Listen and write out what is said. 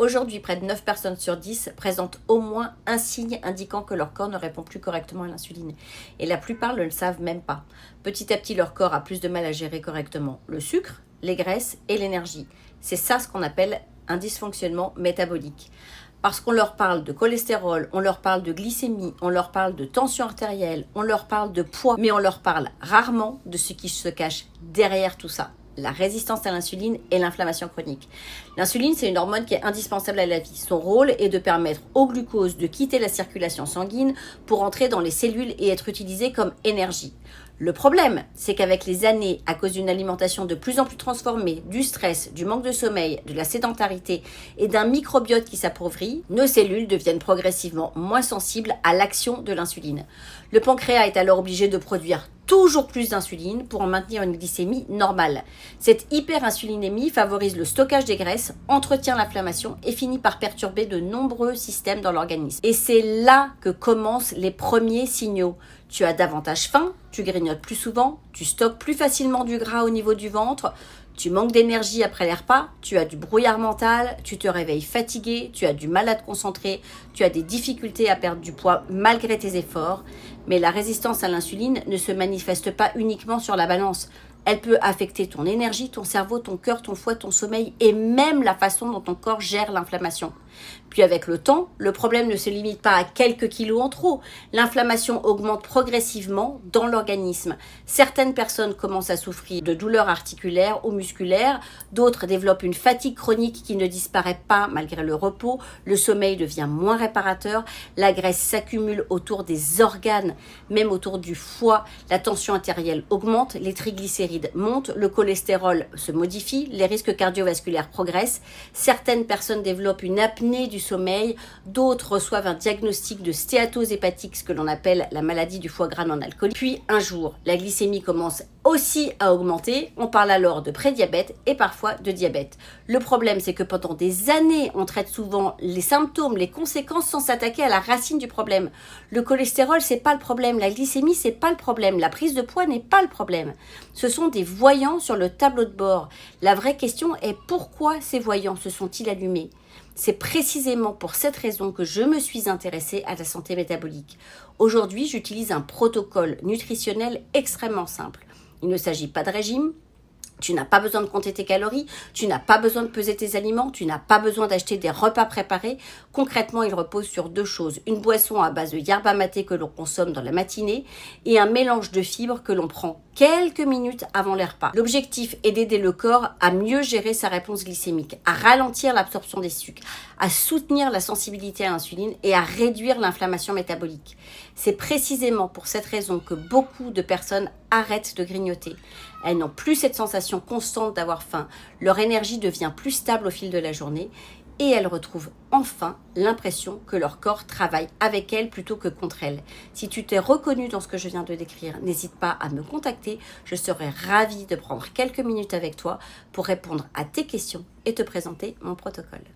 Aujourd'hui, près de 9 personnes sur 10 présentent au moins un signe indiquant que leur corps ne répond plus correctement à l'insuline. Et la plupart ne le savent même pas. Petit à petit, leur corps a plus de mal à gérer correctement le sucre, les graisses et l'énergie. C'est ça ce qu'on appelle un dysfonctionnement métabolique. Parce qu'on leur parle de cholestérol, on leur parle de glycémie, on leur parle de tension artérielle, on leur parle de poids, mais on leur parle rarement de ce qui se cache derrière tout ça. La résistance à l'insuline et l'inflammation chronique. L'insuline, c'est une hormone qui est indispensable à la vie. Son rôle est de permettre au glucose de quitter la circulation sanguine pour entrer dans les cellules et être utilisé comme énergie. Le problème, c'est qu'avec les années, à cause d'une alimentation de plus en plus transformée, du stress, du manque de sommeil, de la sédentarité et d'un microbiote qui s'appauvrit, nos cellules deviennent progressivement moins sensibles à l'action de l'insuline. Le pancréas est alors obligé de produire toujours plus d'insuline pour en maintenir une glycémie normale. Cette hyperinsulinémie favorise le stockage des graisses, entretient l'inflammation et finit par perturber de nombreux systèmes dans l'organisme. Et c'est là que commencent les premiers signaux. Tu as davantage faim, tu grignotes plus souvent, tu stockes plus facilement du gras au niveau du ventre, tu manques d'énergie après les repas, tu as du brouillard mental, tu te réveilles fatigué, tu as du mal à te concentrer, tu as des difficultés à perdre du poids malgré tes efforts. Mais la résistance à l'insuline ne se manifeste pas uniquement sur la balance. Elle peut affecter ton énergie, ton cerveau, ton cœur, ton foie, ton sommeil et même la façon dont ton corps gère l'inflammation. Puis avec le temps, le problème ne se limite pas à quelques kilos en trop. L'inflammation augmente progressivement dans l'organisme. Certaines personnes commencent à souffrir de douleurs articulaires ou musculaires, d'autres développent une fatigue chronique qui ne disparaît pas malgré le repos, le sommeil devient moins réparateur, la graisse s'accumule autour des organes, même autour du foie, la tension artérielle augmente, les triglycérides montent, le cholestérol se modifie, les risques cardiovasculaires progressent, certaines personnes développent une apnée du sommeil, d'autres reçoivent un diagnostic de stéatose hépatique, ce que l'on appelle la maladie du foie gras non alcoolique. Puis un jour, la glycémie commence aussi à augmenter, on parle alors de prédiabète et parfois de diabète. Le problème, c'est que pendant des années, on traite souvent les symptômes, les conséquences sans s'attaquer à la racine du problème. Le cholestérol, c'est pas le problème, la glycémie, c'est pas le problème, la prise de poids n'est pas le problème. Ce sont des voyants sur le tableau de bord. La vraie question est pourquoi ces voyants se sont-ils allumés ? C'est précisément pour cette raison que je me suis intéressée à la santé métabolique. Aujourd'hui, j'utilise un protocole nutritionnel extrêmement simple. Il ne s'agit pas de régime. Tu n'as pas besoin de compter tes calories, tu n'as pas besoin de peser tes aliments, tu n'as pas besoin d'acheter des repas préparés. Concrètement, il repose sur deux choses. Une boisson à base de yerba maté que l'on consomme dans la matinée et un mélange de fibres que l'on prend quelques minutes avant les repas. L'objectif est d'aider le corps à mieux gérer sa réponse glycémique, à ralentir l'absorption des sucres, à soutenir la sensibilité à l'insuline et à réduire l'inflammation métabolique. C'est précisément pour cette raison que beaucoup de personnes arrêtent de grignoter. Elles n'ont plus cette sensation constante d'avoir faim. Leur énergie devient plus stable au fil de la journée et elles retrouvent enfin l'impression que leur corps travaille avec elles plutôt que contre elles. Si tu t'es reconnu dans ce que je viens de décrire, n'hésite pas à me contacter. Je serai ravie de prendre quelques minutes avec toi pour répondre à tes questions et te présenter mon protocole.